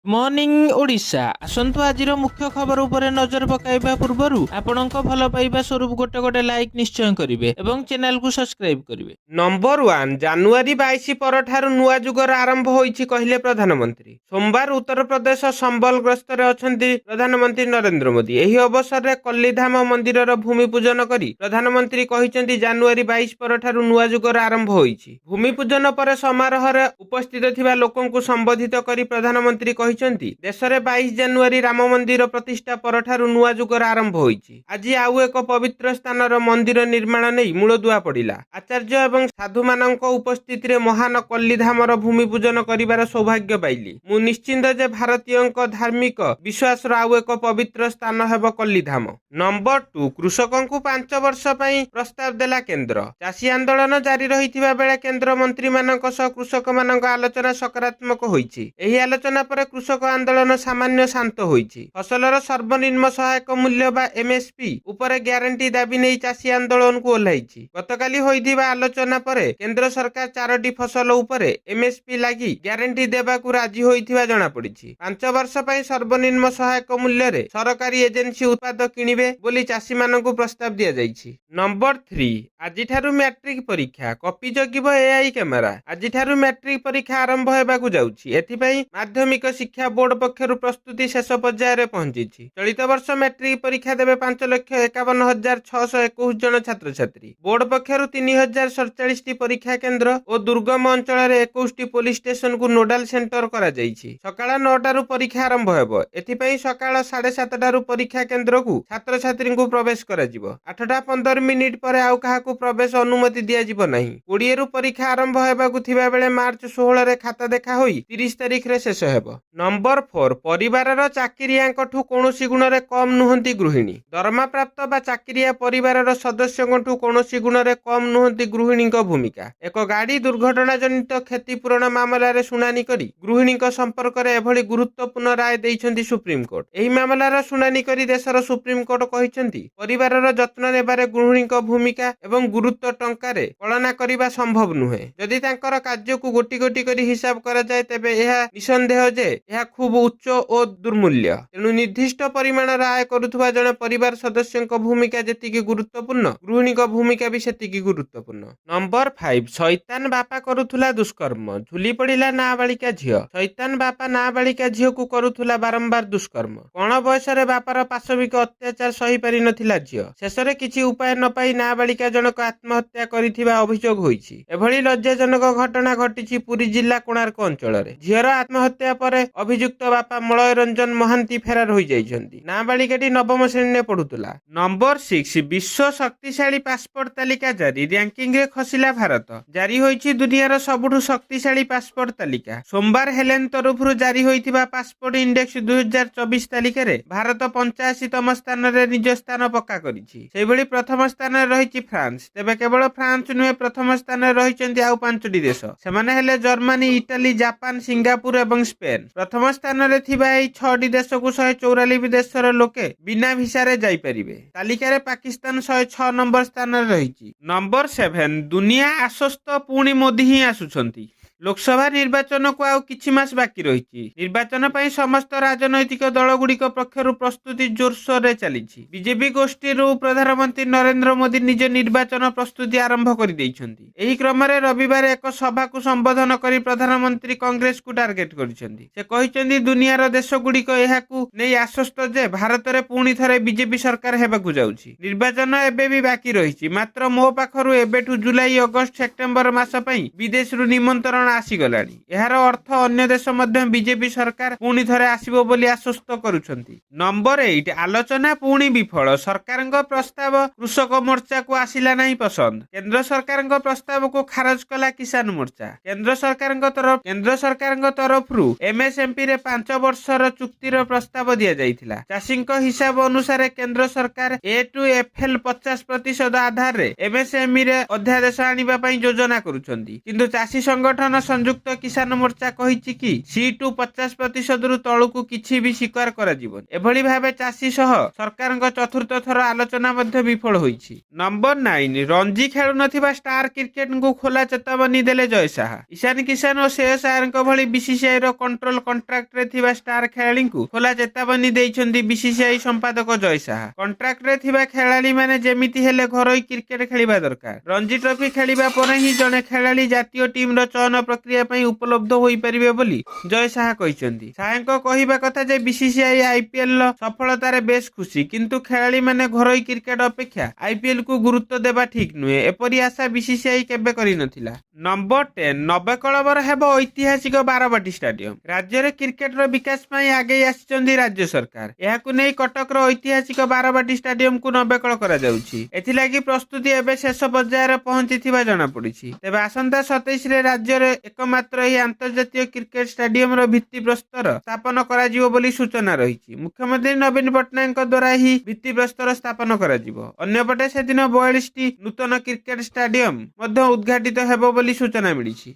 Morning Odisha आसंतु आजिर मुख्य खबर उपरे नजर पकाइबा पूर्वरु आपणक भल पाइबा स्वरूप गोटे गोटे लाइक निश्चय करिवे एवं चैनल को सब्सक्राइब करिवे। नंबर 1 जानुआरी 22 परठारु नुआ जुगर आरंभ होईछि कहिले प्रधानमंत्री। सोमवार उत्तर प्रदेश संबल ग्रस्तर अछंती प्रधानमंत्री नरेंद्र मोदी। एही अवसर रे कल्लीधाम मंदिरर भूमि पूजन करी प्रधानमंत्री कहिसेंती जानुआरी 22 परठारु नुआ जुगर आरंभ होईछि। भूमि पूजन पर समारोह रे उपस्थित थिबा लोकंकु संबोधित करी प्रधानमंत्री कहिसेंती देश रे 22 जानुआरी राम मंदिर प्रतिष्ठा परठारु नुआ जुगर आरंभ होईछि। आज आउ एक पवित्र स्थानर मंदिर निर्माण नै मूलदुआ पड़िला। आचार्य एवं साधु मानक उपस्थिति रे महान कल्लीधामर भूमि पूजन करिवार सौभाग्य पाइली। मु निश्चिंत जे भारतीयଙ୍କ धार्मिक विश्वास आउ एक पवित्र स्थान हेब कल्लीधाम। नंबर 2 कृषकंकु 5 वर्ष पई प्रस्ताव देला केंद्र। चाषी आंदोलन जारी रहिथिबा बेले केंद्र मंत्री मानक सह कृषक मानक आलोचना सकारात्मक होईछि। एही आलोचना पर कृषक आंदोलन सामान्य शांत होईछि। फसलर सर्वनिम्न सहायक मूल्य बा एमएसपी उपरे ग्यारंटी दाबी नै चाषी आंदोलन को ओल्हाइछि। गतकाली होइथिबा आलोचना पर केंद्र सरकार 4टी फसल उपरे एमएसपी लागि ग्यारंटी देबाकू राजी होइथिबा जणा पड़िछि। 5 वर्ष पई सर्वनिम्न सहायक मूल्य रे सरकारी एजेंसी उत्पाद किनिबे बोली चाषी मानकू प्रस्ताव दिया जाइछि। नंबर 3 आजिठारु मैट्रिक परीक्षा कॉपी जगिबो एआई कैमेरा। आजिठारु मैट्रिक परीक्षा आरंभ हेबाकू जाउछि। एथिपई माध्यमिक शिक्षा बोर्ड पक्षरु प्रस्तुति शेष पर्याय रे पहुंचिछि। चलित वर्ष मैट्रिक परीक्षा देबे 5,51,621 जन छात्र छात्री। बोर्ड पक्षरु 3,047 टी परीक्षा केंद्र और दुर्गम अंचल रे 21 टी पुलिस स्टेशन को नोडाल सेंटर करा जाइछि। सकाळ 9 रु परीक्षा आरंभ हेबो। एथिपई सकाळ 7:30 रु परीक्षा केंद्र को छात्र छात्री को प्रवेश करा जिवो। 8:15 मिनिट पर आउ काहाकू प्रवेश अनुमति दिया जिवो नाही। 20 रु परीक्षा आरंभ हेबाकू थिबा बेले मार्च 16 रे खाता देखा होई 30 तारिख रे शेष हेबो। नंबर 4 परिवारर चाकिरियांकठू कोनोसी गुण रे कम नुहंती गृहिणी। दरमा प्राप्त बा चाकिरिया परिवारर सदस्यंकठू कोनोसी गुण रे कम नुहंती गृहिणीक भूमिका। एक गाड़ी दुर्घटना जनित क्षतिपूरण मामला रे शुनानी करी गृहिणीक संपर्क रे एभली गुरुत्वपूर्ण राय दैछंती सुप्रीम कोर्ट। एही मामलार शुनानी करी देशर सुप्रीम कोर्ट कहिसेंती परिवारर जत्न नेबारे गृहिणीक भूमिका एवं गुरुत्व टंका रे कलना करिबा संभव नुहे। जदि तांकर कार्य को गोटी गोटी करी हिसाब करा जाय तेबे एहा निसंदेह जे एहा खूब उच्च और दुर्मूल्य। तेणु निर्दिष्ट परिमाण आय करुथुबा जने परिवार सदस्यंक भूमिका जेतिकी गुरुत्वपूर्ण गृहिणीक भूमिका भी सेतिकी गुरुत्वपूर्ण। नंबर 5 शैतान बापा करुथुला दुष्कर्म झुली पड़िला नाबालिका झियो। शैतान बापा नाबालिका झियो को करुथुला बारंबार दुष्कर्म। कोन बयस रे बापार पाशविक अत्याचार सही पारि नथिला झियो। शेषरे किछि उपाय न पाई नाबालिका जनक आत्महत्या करिथिबा अभियोग होईछि। एभली लज्जाजनक घटना घटिछि पुरी जिल्ला कोणार्क अंचल रे। झियर आत्महत्या परे अभियुक्त बापा मलय रंजन महांती फेरार होई जाइछन्ती। नाबालिकाटी नवम श्रेणी रे पढुतुला। नंबर 6 विश्व शक्तिशाली पासपोर्ट तालिका जारी रैंकिंग रे खसिला भारत। जारी होईछि दुनियार सबुठु शक्तिशाली पासपोर्ट तालिका। सोमवार हेलेन तरफरु जारी होइथिबा पासपोर्ट इंडेक्स 2024 तालिका रे भारत 85तम स्थान रे निज स्थान पक्का करिछि। सेहिभଳି प्रथम स्थान रे रहिछि फ्रांस। तेबे केवल फ्रांस नुहे प्रथम स्थान रे रहिछन्ती आउ 5टी देश। सेमाने हेले जर्मनी इटाली जापान सिंगापुर एवं स्पेन। प्रथम स्थान रे थिबा एई 6टी देश को 144 देशर लोके बिना भिसा रे जाई परिबे। तालिका रे पाकिस्तान 106 नंबर स्थान रे रहिछि। नंबर 7 दुनिया आश्वस्त पुणी मोदी ही आसुछन्ती। लोकसभा निर्वाचन को आउ किछि मास बाकी रहिछि। निर्वाचन पई समस्त राजनैतिक दल गुड़िक पक्षरु प्रस्तुति जोरसोर रे चलिछि। बीजेपी गोष्ठी रु प्रधानमंत्री नरेंद्र मोदी निज निर्वाचन प्रस्तुति आरंभ करि दैछन्ती। एही क्रम रे रविवार एक सभा को संबोधन करी प्रधानमंत्री कांग्रेस को टार्गेट करिसेंती। से कहिसेंती दुनियार देश गुड़िक एहाकू नै आश्वस्त जे भारत रे पुणी थरे बीजेपी सरकार हेबाकू जाउछि। निर्वाचन एबे भी बाकी रहिछि। मात्र मो पाखरु एबेठु जुलाई अगस्त सेप्टेम्बर मास पई विदेश रु निमंत्रण आसीगलानी। एहार अर्थ अन्य देश मध्य बीजेपी सरकार पुणी थरे आसीबो बोली आश्वस्त करुछन्ती। नंबर 8 आलोचना पुणी विफल सरकारଙ୍କ प्रस्ताव कृषक मोर्चा को आसिला नहीं पसंद। केंद्र सरकारଙ୍କ प्रस्ताव को खारज कला किसान मोर्चा। केंद्र सरकारଙ୍କ तरफरु एमएसएमपी रे 5 वर्षर चुक्तिर प्रस्ताव दिया जाइथिला। चाषीଙ୍କ हिसाब अनुसार केंद्र सरकार ए टू एफएल 50% आधार रे एमएसएमई रे अध्यादेश आनिबा पई योजना करुछन्ती। किंतु चाषी संगठन ସଂଗଠନ ସଂଯୁକ୍ତ କିଷାନ ମୋର୍ଚ୍ଚା କହିଛି କି ସିଟୁ 50% ରୁ ତଳକୁ କିଛି ବି ସ୍ୱୀକାର କରାଯିବନି। ଏଭଳି ଭାବେ ଚାଷୀ ସହ ସରକାରଙ୍କ ଚତୁର୍ଥ ଥର ଆଲୋଚନା ମଧ୍ୟ ବିଫଳ ହୋଇଛି। ନମ୍ବର 9 ରଞ୍ଜି ଖେଳୁନଥିବା ଷ୍ଟାର କ୍ରିକେଟଙ୍କୁ ଖୋଲା ଚେତାବନୀ ଦେଲେ ଜୟ ଶାହା। ଇଶାନ କିଷାନ ଓ ଶ୍ରେୟସ ଆୟାରଙ୍କ ଭଳି ବିସିସିଆଇ ର କଣ୍ଟ୍ରୋଲ କଣ୍ଟ୍ରାକ୍ଟରେ ଥିବା ଷ୍ଟାର ଖେଳାଳିଙ୍କୁ ଖୋଲା ଚେତାବନୀ ଦେଇଛନ୍ତି ବିସିସିଆଇ ସମ୍ପାଦକ ଜୟ ଶାହା। କଣ୍ଟ୍ରାକ୍ଟରେ ଥିବା ଖେଳାଳିମାନେ ଯେମିତି ହେଲେ ଘରୋଇ କ୍ରିକେଟ ଖେଳିବା ଦରକାର। ରଞ୍ଜି ଟ୍ରଫି ଖେଳିବା ପରେ ହିଁ ଜଣେ ଖେଳାଳି ଜାତୀୟ ଟିମର ଚୟନ ପ୍ରକ୍ରିୟା ପାଇଁ ଉପଲବ୍ଧ ହୋଇପାରିବେ ବୋଲି ଜୟ ଶାହା କହିଛନ୍ତି। ଶାହାଙ୍କ କହିବା କଥା ଯେ ବିସିସିଆଇ ଆଇପିଏଲର ସଫଳତାରେ ବେଶ୍ ଖୁସି, କିନ୍ତୁ ଖେଳାଳିମାନେ ଘରୋଇ କ୍ରିକେଟ ଅପେକ୍ଷା ଆଇପିଏଲକୁ ଗୁରୁତ୍ୱ ଦେବା ଠିକ୍ ନୁହେଁ, ଏପରି ଆଶା ବିସିସିଆଇ କେବେ କରିନଥିଲା। ନମ୍ବର 10 ନବକଳେବର ହେବ ଐତିହାସିକ ବାରବାଟୀ ଷ୍ଟାଡିୟମ। ରାଜ୍ୟରେ କ୍ରିକେଟର ବିକାଶ ପାଇଁ ଆଗେଇ ଆସିଛନ୍ତି ରାଜ୍ୟ ସରକାର। ଏହାକୁ ନେଇ କଟକର ଐତିହାସିକ ବାରବାଟୀ ଷ୍ଟାଡିୟମକୁ ନବକଳ କରାଯାଉଛି। ଏଥିଲାଗି ପ୍ରସ୍ତୁତି ଏବେ ଶେଷ ପର୍ଯ୍ୟାୟରେ ପହଞ୍ଚିଥିବା ଜଣାପଡ଼ିଛି। ତେବେ ଆସନ୍ତା 27ରେ ରାଜ୍ୟରେ ଏକମାତ୍ର ଏହି ଆନ୍ତର୍ଜାତୀୟ କ୍ରିକେଟ ଷ୍ଟାଡିୟମର ଭିତ୍ତିପ୍ରସ୍ତର ସ୍ଥାପନ କରାଯିବ ବୋଲି ସୂଚନା ରହିଛି। ମୁଖ୍ୟମନ୍ତ୍ରୀ ନବୀନ ପଟ୍ଟନାୟକଙ୍କ ଦ୍ୱାରା ଏହି ଭିତ୍ତିପ୍ରସ୍ତର ସ୍ଥାପନ କରାଯିବ। ଅନ୍ୟପଟେ ସେଦିନ 42ଟି ନୂତନ କ୍ରିକେଟ ଷ୍ଟାଡିୟମ ମଧ୍ୟ ଉଦ୍ଘାଟିତ ହେବ ବୋଲି ସୂଚନା ମିଳିଛି।